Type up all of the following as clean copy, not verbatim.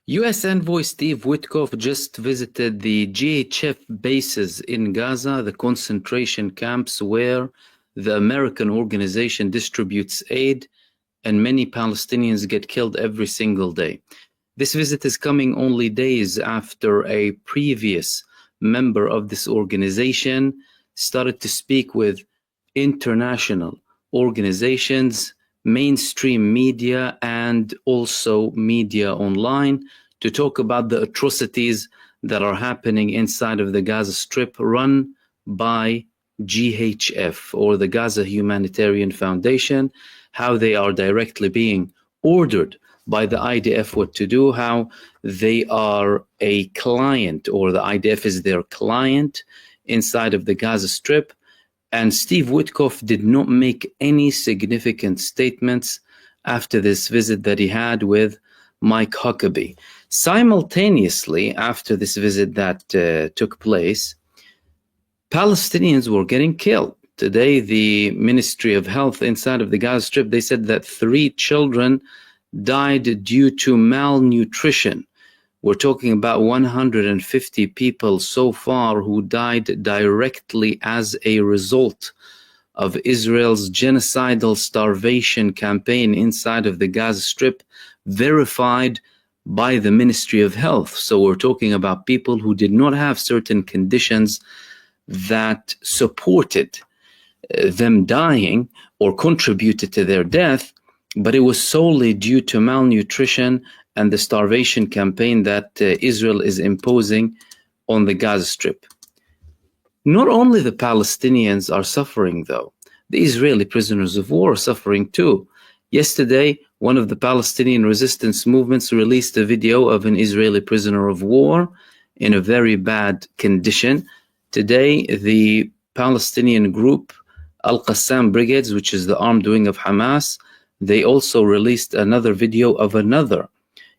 U.S. envoy Steve Witkoff just visited the GHF bases in Gaza, the concentration camps where the American organization distributes aid, and many Palestinians get killed every single day. This visit is coming only days after a previous member of this organization started to speak with international organizations, mainstream media, and also media online to talk about the atrocities that are happening inside of the Gaza Strip run by GHF, or the Gaza Humanitarian Foundation, how they are directly being ordered by the IDF what to do, how they are a client, or the IDF is their client inside of the Gaza Strip. And Steve Witkoff did not make any significant statements after this visit that he had with Mike Huckabee. Simultaneously, after this visit that took place, Palestinians were getting killed. Today, the Ministry of Health inside of the Gaza Strip, they said that 3 children died due to malnutrition. We're talking about 150 people so far who died directly as a result of Israel's genocidal starvation campaign inside of the Gaza Strip, verified by the Ministry of Health. So we're talking about people who did not have certain conditions that supported them dying or contributed to their death, but it was solely due to malnutrition and the starvation campaign that Israel is imposing on the Gaza Strip. Not only the Palestinians are suffering, though, the Israeli prisoners of war are suffering too. Yesterday, one of the Palestinian resistance movements released a video of an Israeli prisoner of war in a very bad condition. Today, the Palestinian group Al-Qassam Brigades, which is the armed wing of Hamas, they also released another video of another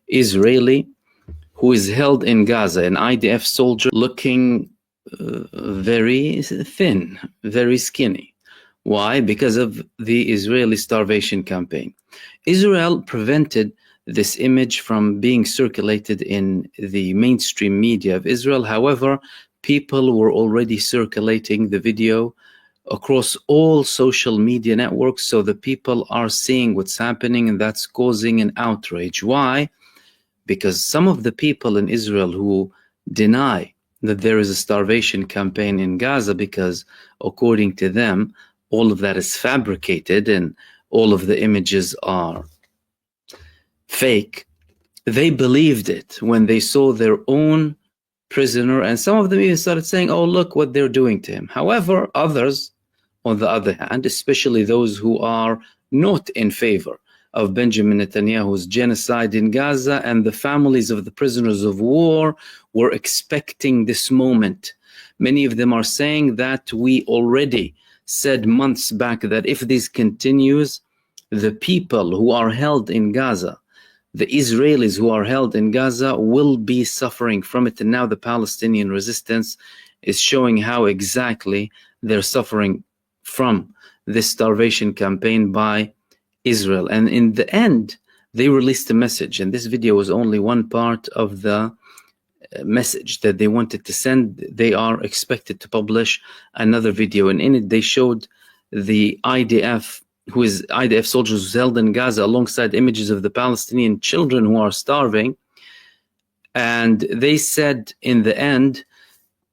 Israeli who is held in Gaza, an IDF soldier looking very thin, very skinny. Why? Because of the Israeli starvation campaign. Israel prevented this image from being circulated in the mainstream media of Israel. However, people were already circulating the video across all social media networks, so the people are seeing what's happening, and that's causing an outrage. Why? Because some of the people in Israel who deny that there is a starvation campaign in Gaza, because according to them, all of that is fabricated and all of the images are fake, they believed it when they saw their own prisoner, and some of them even started saying, oh, look what they're doing to him. However, others, on the other hand, especially those who are not in favor of Benjamin Netanyahu's genocide in Gaza, and the families of the prisoners of war were expecting this moment. Many of them are saying that we already said months back that if this continues, the people who are held in Gaza, the Israelis who are held in Gaza, will be suffering from it. And now the Palestinian resistance is showing how exactly they're suffering from this starvation campaign by Israel. And in the end, they released a message, and this video was only one part of the message that they wanted to send. They are expected to publish another video, and in it they showed the IDF, who is IDF soldiers held in Gaza, alongside images of the Palestinian children who are starving. And they said in the end,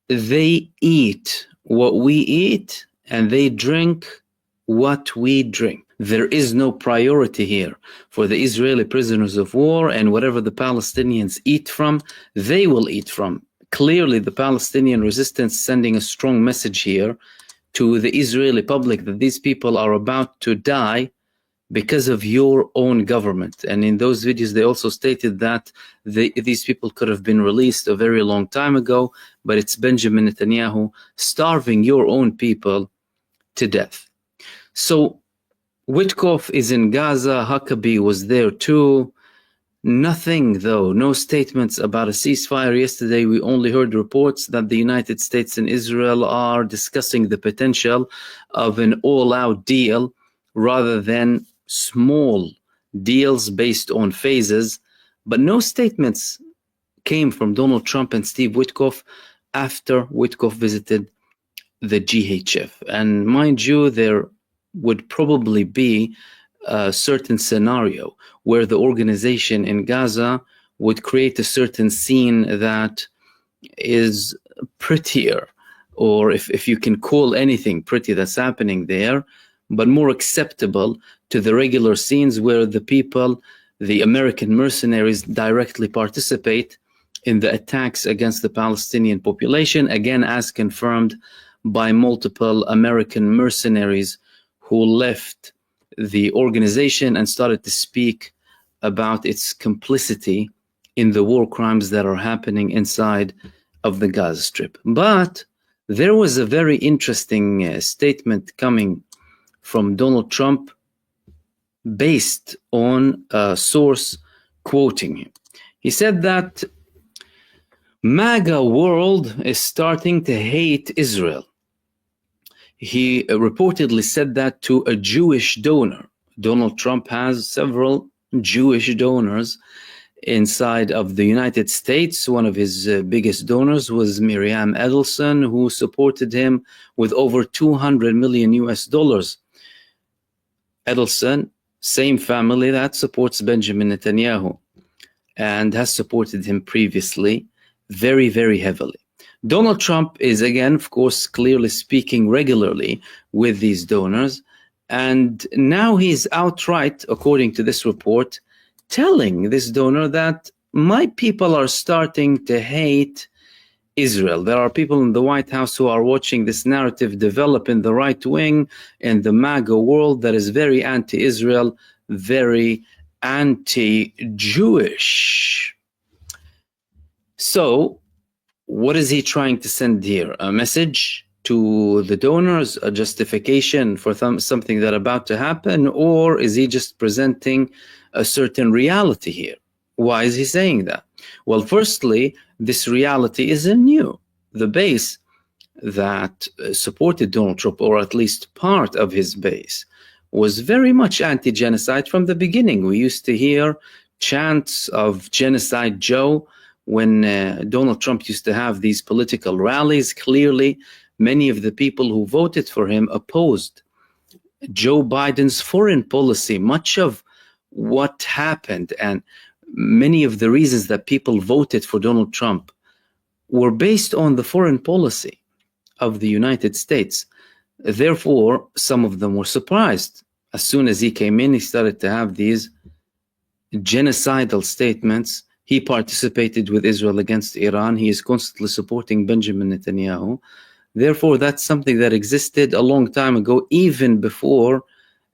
they eat what we eat and they drink what we drink. There is no priority here for the Israeli prisoners of war, and whatever the Palestinians eat from, they will eat from. Clearly, the Palestinian resistance sending a strong message here to the Israeli public that these people are about to die because of your own government. And in those videos, they also stated that these people could have been released a very long time ago, but it's Benjamin Netanyahu starving your own people to death. So Witkoff is in Gaza, Huckabee was there too. Nothing though, no statements about a ceasefire. Yesterday we only heard reports that the United States and Israel are discussing the potential of an all-out deal rather than small deals based on phases, but no statements came from Donald Trump and Steve Witkoff after Witkoff visited the GHF. And mind you, there would probably be a certain scenario where the organization in Gaza would create a certain scene that is prettier, or if you can call anything pretty that's happening there, but more acceptable to the regular scenes where the people, the American mercenaries, directly participate in the attacks against the Palestinian population, again, as confirmed by multiple American mercenaries who left the organization and started to speak about its complicity in the war crimes that are happening inside of the Gaza Strip. But there was a very interesting statement coming from Donald Trump based on a source quoting him. He said that MAGA world is starting to hate Israel. He reportedly said that to a Jewish donor. Donald Trump has several Jewish donors inside of the United States. One of his biggest donors was Miriam Edelson, who supported him with over 200 million US dollars. Edelson, same family that supports Benjamin Netanyahu and has supported him previously very, very heavily. Donald Trump is, again, of course, clearly speaking regularly with these donors. And now he's outright, according to this report, telling this donor that my people are starting to hate Israel. There are people in the White House who are watching this narrative develop in the right wing in the MAGA world that is very anti-Israel, very anti-Jewish. So what is he trying to send here? A message to the donors, a justification for something that's about to happen, or is he just presenting a certain reality here? Why is he saying that? Well, firstly, this reality isn't new. The base that supported Donald Trump, or at least part of his base, was very much anti-genocide from the beginning. We used to hear chants of Genocide Joe when Donald Trump used to have these political rallies. Clearly, many of the people who voted for him opposed Joe Biden's foreign policy. Much of what happened and many of the reasons that people voted for Donald Trump were based on the foreign policy of the United States. Therefore, some of them were surprised. As soon as he came in, he started to have these genocidal statements. He participated with Israel against Iran. He is constantly supporting Benjamin Netanyahu. Therefore, that's something that existed a long time ago, even before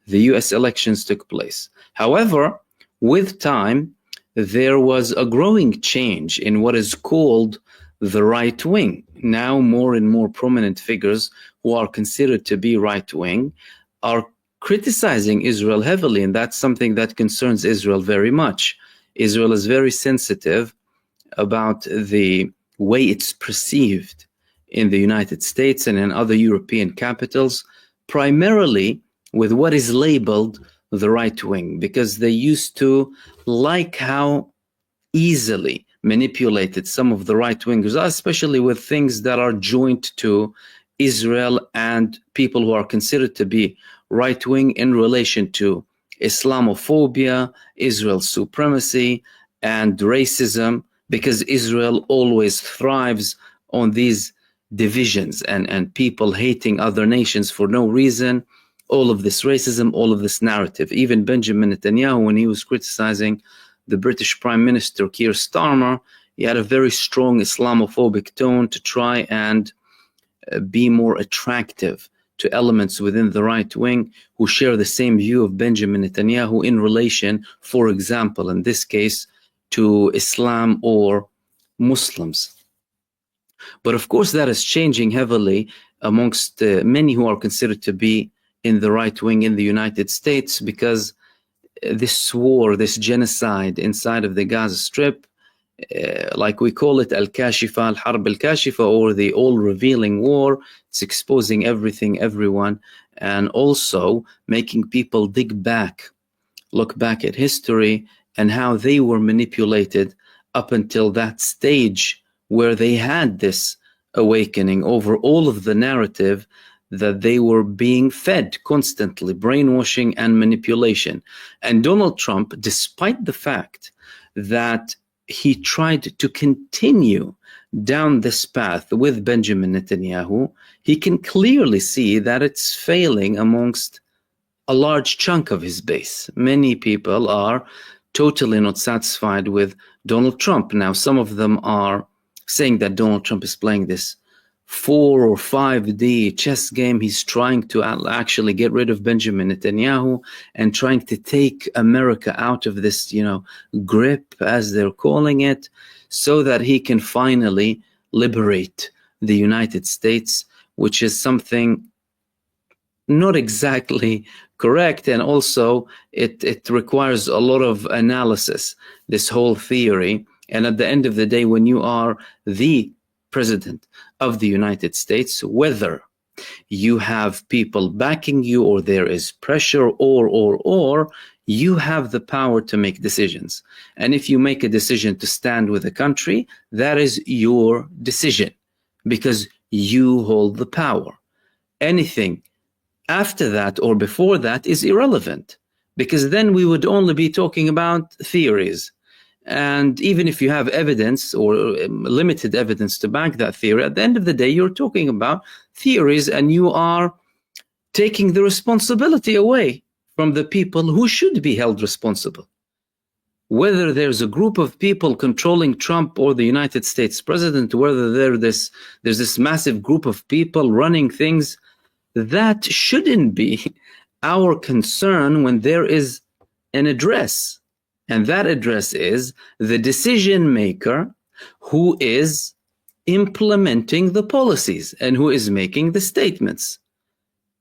the US elections took place. However, with time, there was a growing change in what is called the right wing. Now, more and more prominent figures who are considered to be right wing are criticizing Israel heavily, and that's something that concerns Israel very much. Israel is very sensitive about the way it's perceived in the United States and in other European capitals, primarily with what is labeled the right wing, because they used to like how easily manipulated some of the right wingers are, especially with things that are joint to Israel and people who are considered to be right wing in relation to Islamophobia, Israel's supremacy, and racism, because Israel always thrives on these divisions and people hating other nations for no reason. All of this racism, all of this narrative. Even Benjamin Netanyahu, when he was criticizing the British Prime Minister Keir Starmer, he had a very strong Islamophobic tone to try and be more attractive to elements within the right wing who share the same view of Benjamin Netanyahu in relation, for example, in this case, to Islam or Muslims. But of course, that is changing heavily amongst many who are considered to be in the right wing in the United States, because this war, this genocide inside of the Gaza Strip, like we call it Al-Kashifa, Al-Harb Al-Kashifa, or the all-revealing war. It's exposing everything, everyone, and also making people dig back, look back at history and how they were manipulated up until that stage where they had this awakening over all of the narrative that they were being fed constantly, brainwashing and manipulation. And Donald Trump, despite the fact that he tried to continue down this path with Benjamin Netanyahu, he can clearly see that it's failing amongst a large chunk of his base. Many people are totally not satisfied with Donald Trump. Now, some of them are saying that Donald Trump is playing this 4 or 5D chess game. He's trying to actually get rid of Benjamin Netanyahu and trying to take America out of this, grip, as they're calling it, so that he can finally liberate the United States, which is something not exactly correct. And also it requires a lot of analysis, this whole theory. And at the end of the day, when you are the president of the United States, whether you have people backing you or there is pressure or you have the power to make decisions. And if you make a decision to stand with a country, that is your decision because you hold the power. Anything after that or before that is irrelevant, because then we would only be talking about theories. And even if you have evidence or limited evidence to back that theory, at the end of the day, you're talking about theories and you are taking the responsibility away from the people who should be held responsible. Whether there's a group of people controlling Trump or the United States president, whether there's this massive group of people running things, that shouldn't be our concern when there is an address. And that address is the decision maker who is implementing the policies and who is making the statements.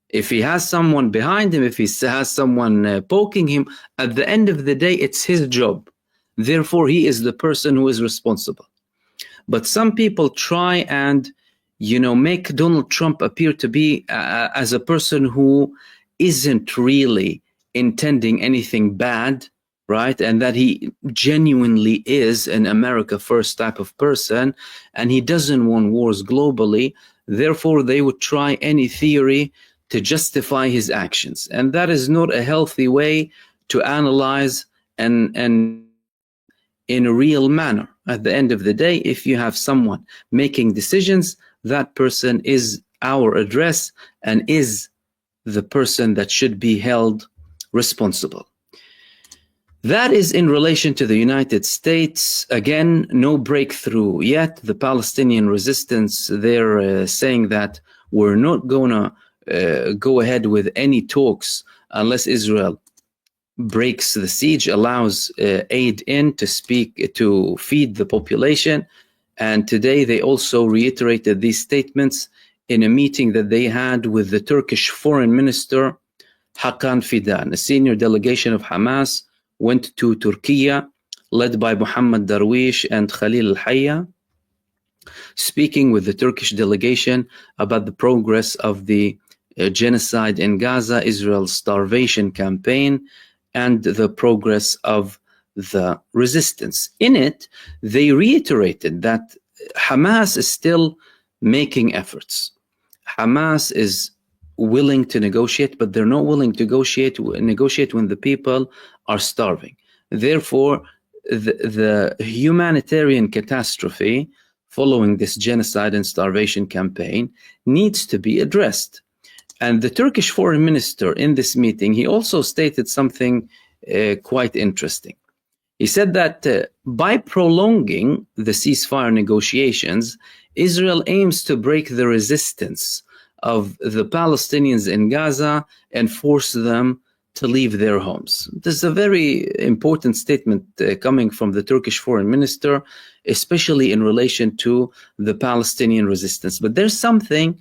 If he has someone behind him, if he has someone poking him, at the end of the day, it's his job. Therefore, he is the person who is responsible. But some people try and, make Donald Trump appear to be as a person who isn't really intending anything bad, right? And that he genuinely is an America first type of person, and he doesn't want wars globally. Therefore, they would try any theory to justify his actions. And that is not a healthy way to analyze and in a real manner. At the end of the day, if you have someone making decisions, that person is our address and is the person that should be held responsible. That is in relation to the United States. Again, no breakthrough yet. The Palestinian resistance, they're saying that we're not going to go ahead with any talks unless Israel breaks the siege, allows aid in to feed the population. And today they also reiterated these statements in a meeting that they had with the Turkish foreign minister, Hakan Fidan. A senior delegation of Hamas went to Turkey, led by Muhammad Darwish and Khalil al-Hayya, speaking with the Turkish delegation about the progress of the genocide in Gaza, Israel's starvation campaign, and the progress of the resistance. In it, they reiterated that Hamas is still making efforts. Hamas is willing to negotiate, but they're not willing to negotiate when the people are starving. Therefore, the humanitarian catastrophe following this genocide and starvation campaign needs to be addressed. And the Turkish foreign minister in this meeting, he also stated something quite interesting. He said that by prolonging the ceasefire negotiations, Israel aims to break the resistance of the Palestinians in Gaza and force them to leave their homes. This is a very important statement coming from the Turkish foreign minister, especially in relation to the Palestinian resistance. But there's something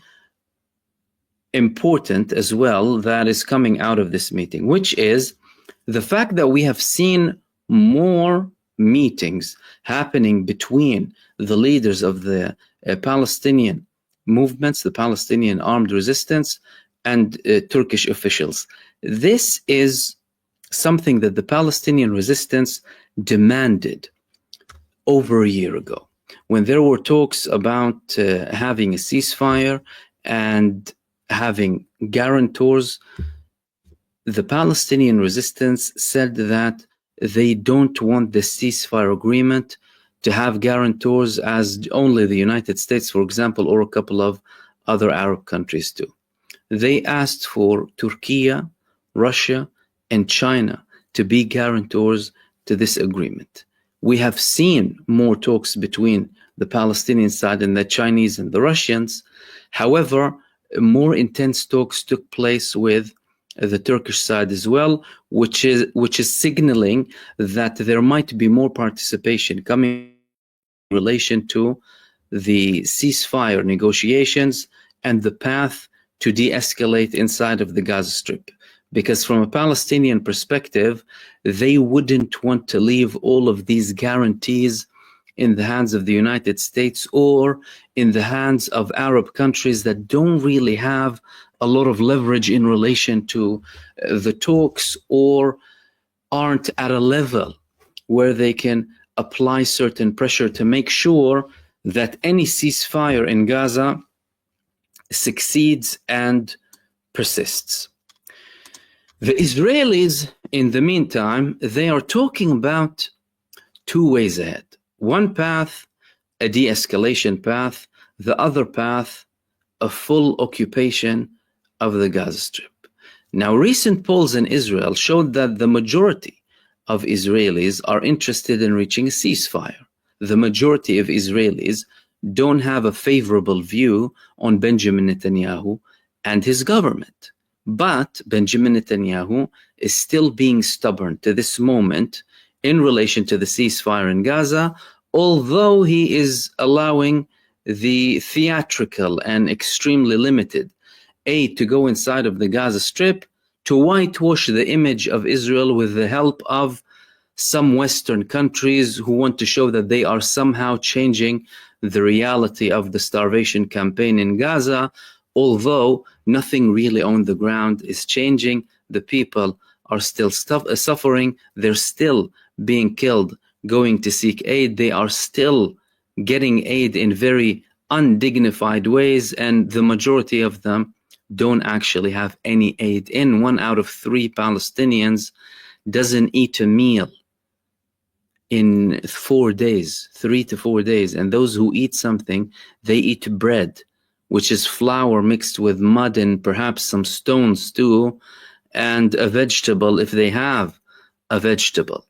important as well that is coming out of this meeting, which is the fact that we have seen more meetings happening between the leaders of the Palestinian movements, the Palestinian armed resistance, and Turkish officials. This is something that the Palestinian resistance demanded over a year ago, when there were talks about having a ceasefire and having guarantors. The Palestinian resistance said that they don't want the ceasefire agreement to have guarantors as only the United States, for example, or a couple of other Arab countries do. They asked for Turkey, Russia, and China to be guarantors to this agreement. We have seen more talks between the Palestinian side and the Chinese and the Russians. However, more intense talks took place with the Turkish side as well, which is signaling that there might be more participation coming in relation to the ceasefire negotiations and the path to de-escalate inside of the Gaza Strip. Because from a Palestinian perspective, they wouldn't want to leave all of these guarantees in the hands of the United States or in the hands of Arab countries that don't really have a lot of leverage in relation to the talks or aren't at a level where they can apply certain pressure to make sure that any ceasefire in Gaza succeeds and persists. The Israelis, in the meantime, they are talking about two ways ahead. One path, a de-escalation path. The other path, a full occupation of the Gaza Strip. Now, recent polls in Israel showed that the majority of Israelis are interested in reaching a ceasefire. The majority of Israelis don't have a favorable view on Benjamin Netanyahu and his government. But Benjamin Netanyahu is still being stubborn to this moment in relation to the ceasefire in Gaza, although he is allowing the theatrical and extremely limited aid to go inside of the Gaza Strip to whitewash the image of Israel with the help of some Western countries who want to show that they are somehow changing the reality of the starvation campaign in Gaza, although nothing really on the ground is changing. The people are still suffering. They're still being killed, going to seek aid. They are still getting aid in very undignified ways, and the majority of them don't actually have any aid in. 1 out of 3 Palestinians doesn't eat a meal in 4 days, 3 to 4 days. And those who eat something, they eat bread, which is flour mixed with mud and perhaps some stones too, and a vegetable if they have a vegetable.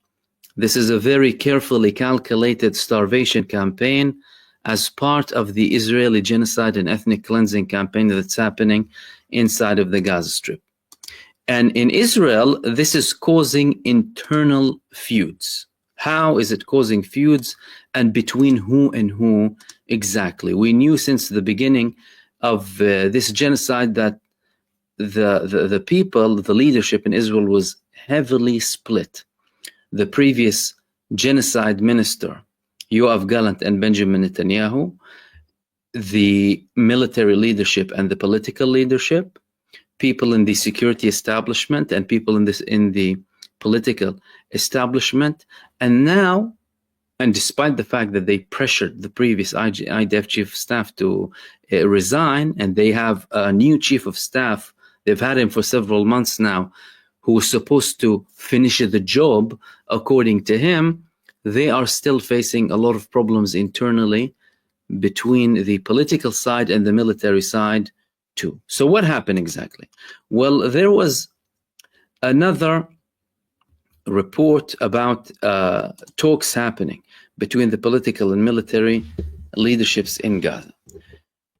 This is a very carefully calculated starvation campaign as part of the Israeli genocide and ethnic cleansing campaign that's happening inside of the Gaza Strip. And in Israel, this is causing internal feuds. How is it causing feuds, and between who and who exactly? We knew since the beginning of this genocide that the people, the leadership in Israel was heavily split. The previous genocide minister, Yoav Gallant and Benjamin Netanyahu, the military leadership and the political leadership, people in the security establishment and people in the political establishment. And now, and despite the fact that they pressured the previous IDF chief of staff to resign, and they have a new chief of staff, they've had him for several months now, who was supposed to finish the job according to him, they are still facing a lot of problems internally between the political side and the military side too. So what happened exactly? Well, there was another report about talks happening between the political and military leaderships in Gaza.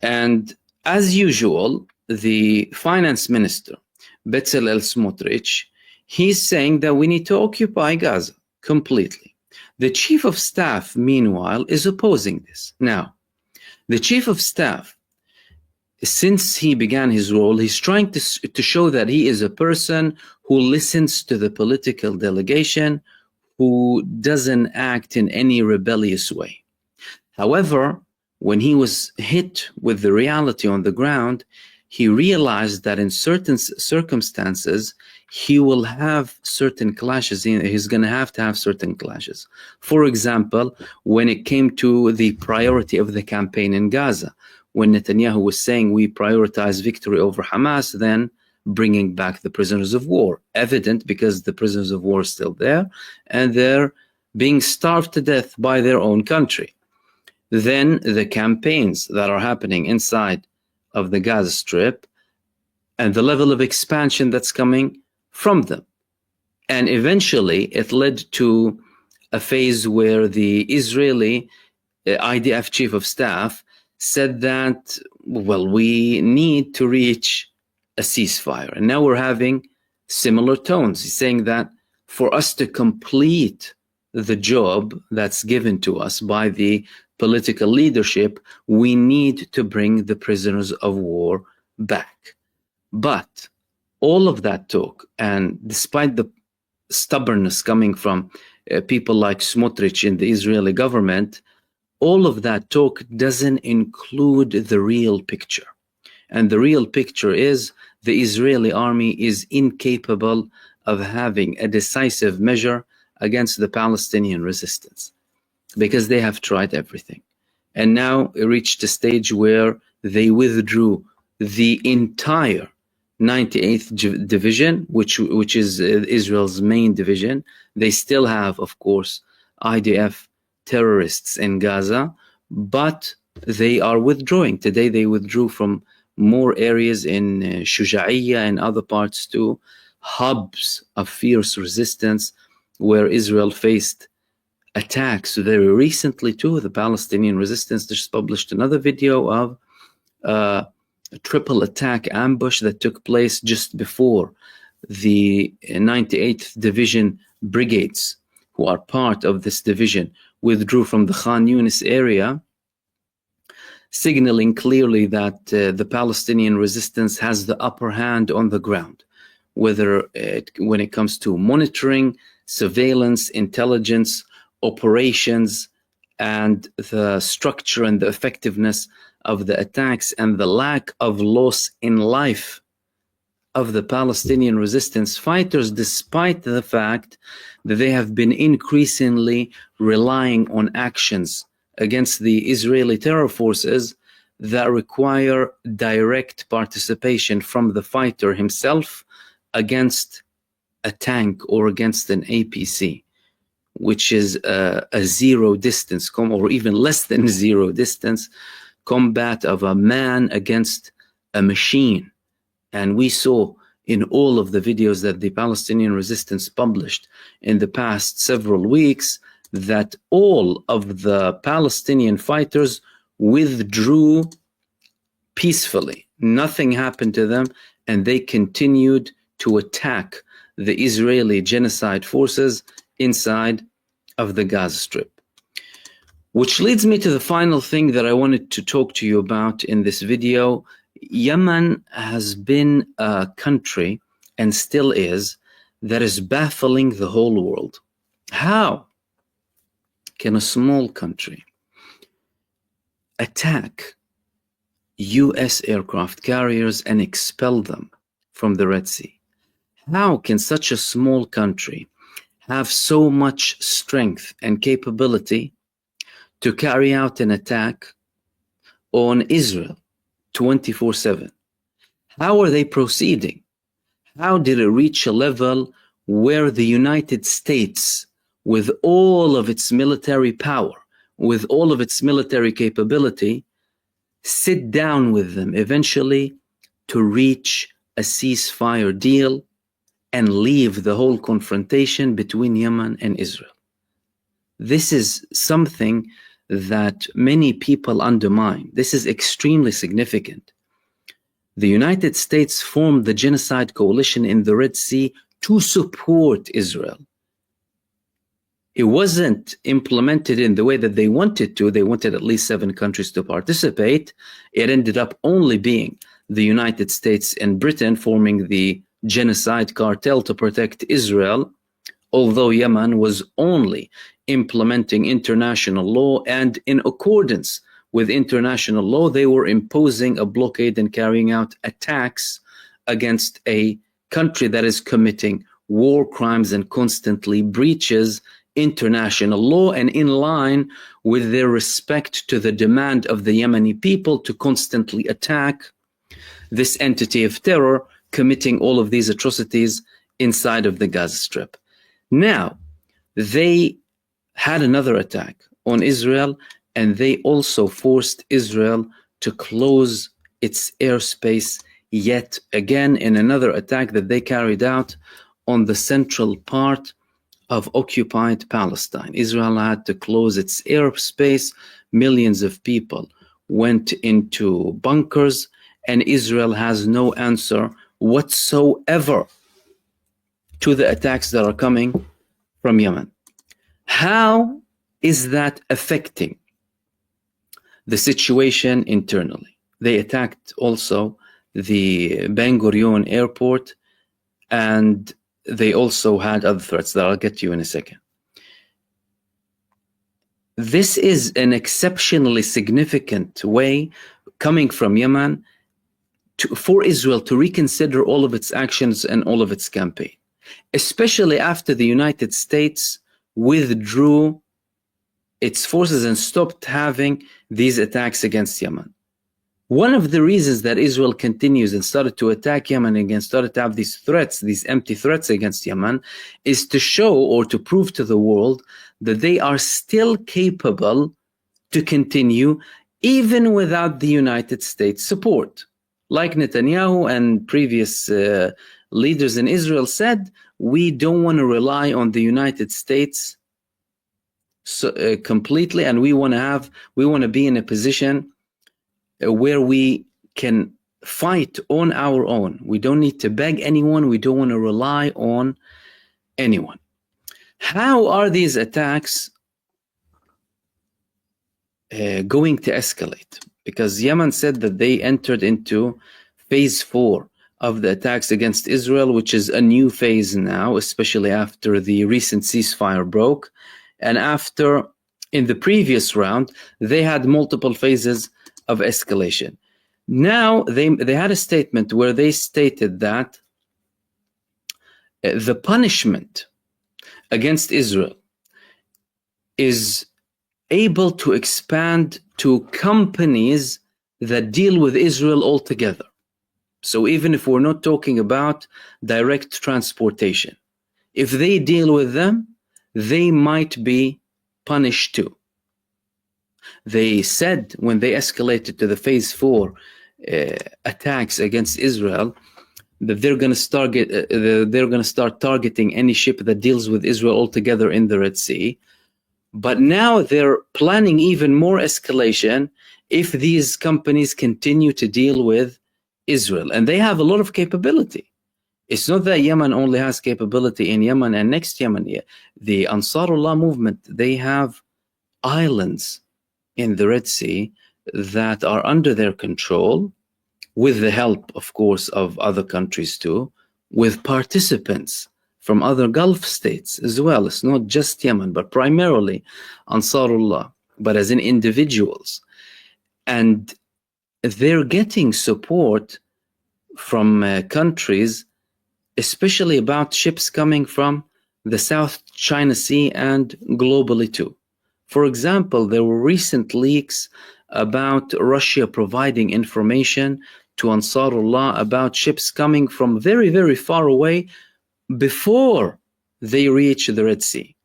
And as usual, the finance minister, Bezalel Smotrich, he's saying that we need to occupy Gaza completely. The chief of staff, meanwhile, is opposing this. Now, the chief of staff, since he began his role, he's trying to show that he is a person who listens to the political delegation, who doesn't act in any rebellious way. However, when he was hit with the reality on the ground, he realized that in certain circumstances, he will have certain clashes. He's going to have certain clashes. For example, when it came to the priority of the campaign in Gaza, when Netanyahu was saying we prioritize victory over Hamas, then bringing back the prisoners of war. Evident, because the prisoners of war are still there, and they're being starved to death by their own country. Then the campaigns that are happening inside of the Gaza Strip and the level of expansion that's coming from them. And eventually it led to a phase where the Israeli IDF chief of staff said that, well, we need to reach a ceasefire. And now we're having similar tones. He's saying that for us to complete the job that's given to us by the political leadership, we need to bring the prisoners of war back. But all of that talk, and despite the stubbornness coming from people like Smotrich in the Israeli government, all of that talk doesn't include the real picture. And the real picture is the Israeli army is incapable of having a decisive measure against the Palestinian resistance, because they have tried everything. And now it reached a stage where they withdrew the entire 98th Division, which is Israel's main division. They still have, of course, IDF terrorists in Gaza, but they are withdrawing. Today they withdrew from more areas in Shuja'iyya and other parts too, hubs of fierce resistance where Israel faced attacks very recently too. The Palestinian resistance just published another video of a triple attack ambush that took place just before the 98th Division brigades, who are part of this division, withdrew from the Khan Yunis area, signaling clearly that the Palestinian resistance has the upper hand on the ground, whether when it comes to monitoring, surveillance, intelligence, operations, and the structure and the effectiveness of the attacks, and the lack of loss in life of the Palestinian resistance fighters, despite the fact that they have been increasingly relying on actions against the Israeli terror forces that require direct participation from the fighter himself against a tank or against an APC, which is a zero distance, or even less than zero distance combat of a man against a machine. And we saw in all of the videos that the Palestinian resistance published in the past several weeks that all of the Palestinian fighters withdrew peacefully. Nothing happened to them, and they continued to attack the Israeli genocide forces inside of the Gaza Strip. Which leads me to the final thing that I wanted to talk to you about in this video. Yemen has been a country, and still is, that is baffling the whole world. How can a small country attack US aircraft carriers and expel them from the Red Sea? How can such a small country have so much strength and capability to carry out an attack on Israel 24/7? How are they proceeding? How did it reach a level where the United States, with all of its military power, with all of its military capability, sit down with them eventually to reach a ceasefire deal and leave the whole confrontation between Yemen and Israel? This is something that many people undermine. This is extremely significant. The United States formed the genocide coalition in the Red Sea to support Israel. It wasn't implemented in the way that they wanted to. They wanted at least 7 countries to participate. It ended up only being the United States and Britain forming the genocide cartel to protect Israel, although Yemen was only implementing international law and in accordance with international law. They were imposing a blockade and carrying out attacks against a country that is committing war crimes and constantly breaches international law, and in line with their respect to the demand of the Yemeni people to constantly attack this entity of terror committing all of these atrocities inside of the Gaza Strip. Now, they had another attack on Israel, and they also forced Israel to close its airspace yet again in another attack that they carried out on the central part of occupied Palestine. Israel had to close its airspace. Millions of people went into bunkers, and Israel has no answer whatsoever to the attacks that are coming from Yemen. How is that affecting the situation internally? They attacked also the Ben Gurion airport, and they also had other threats that I'll get to you in a second. This is an exceptionally significant way coming from Yemen for Israel to reconsider all of its actions and all of its campaign, especially after the United States withdrew its forces and stopped having these attacks against Yemen. One of the reasons that Israel continues and started to attack Yemen again, started to have these threats, these empty threats against Yemen, is to show or to prove to the world that they are still capable to continue even without the United States support. Like Netanyahu and previous leaders in Israel said, we don't want to rely on the United States completely, and we want to be in a position where we can fight on our own. We don't need to beg anyone. We don't want to rely on anyone. How are these attacks going to escalate? Because Yemen said that they entered into phase 4 of the attacks against Israel, which is a new phase now, especially after the recent ceasefire broke. And after, in the previous round, they had multiple phases of escalation. Now they had a statement where they stated that the punishment against Israel is able to expand to companies that deal with Israel altogether. So even if we're not talking about direct transportation, if they deal with them, they might be punished too. They said when they escalated to the phase 4 attacks against Israel that they're going to start targeting any ship that deals with Israel altogether in the Red Sea. But now they're planning even more escalation if these companies continue to deal with Israel, and they have a lot of capability. It's not that Yemen only has capability in Yemen and next Yemen. The Ansarullah movement, they have islands in the Red Sea that are under their control, with the help, of course, of other countries too, with participants from other Gulf states as well. It's not just Yemen, but primarily Ansarullah, but as in individuals. And they're getting support from countries, especially about ships coming from the South China Sea and globally too. For example, there were recent leaks about Russia providing information to Ansarullah about ships coming from very, very far away before they reach the Red Sea.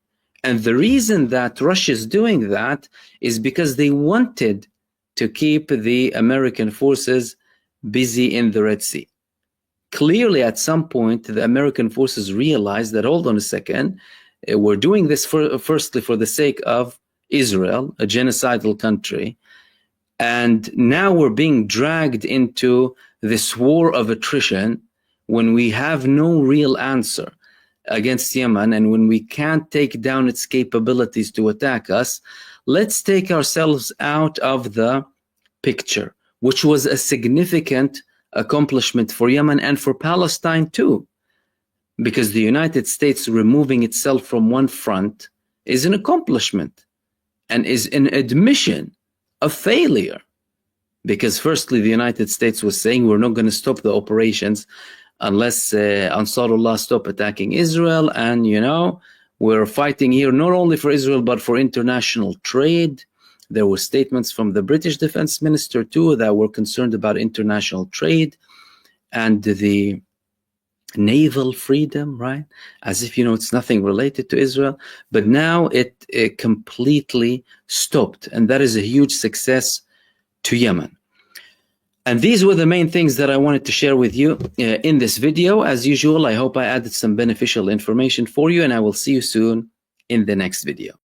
And the reason that Russia is doing that is because they wanted to keep the American forces busy in the Red Sea. Clearly, at some point, the American forces realized that, hold on a second, we're doing this firstly for the sake of Israel, a genocidal country, and now we're being dragged into this war of attrition when we have no real answer against Yemen, and when we can't take down its capabilities to attack us. Let's take ourselves out of the picture, which was a significant accomplishment for Yemen and for Palestine too, because the United States removing itself from one front is an accomplishment and is an admission a failure. Because firstly, the United States was saying we're not going to stop the operations unless Ansarullah stop attacking Israel. And, you know, we're fighting here not only for Israel, but for international trade. There were statements from the British Defense Minister, too, that were concerned about international trade and the naval freedom, right? As if, you know, it's nothing related to Israel. But now it completely stopped. And that is a huge success to Yemen. And these were the main things that I wanted to share with you in this video. As usual, I hope I added some beneficial information for you, and I will see you soon in the next video.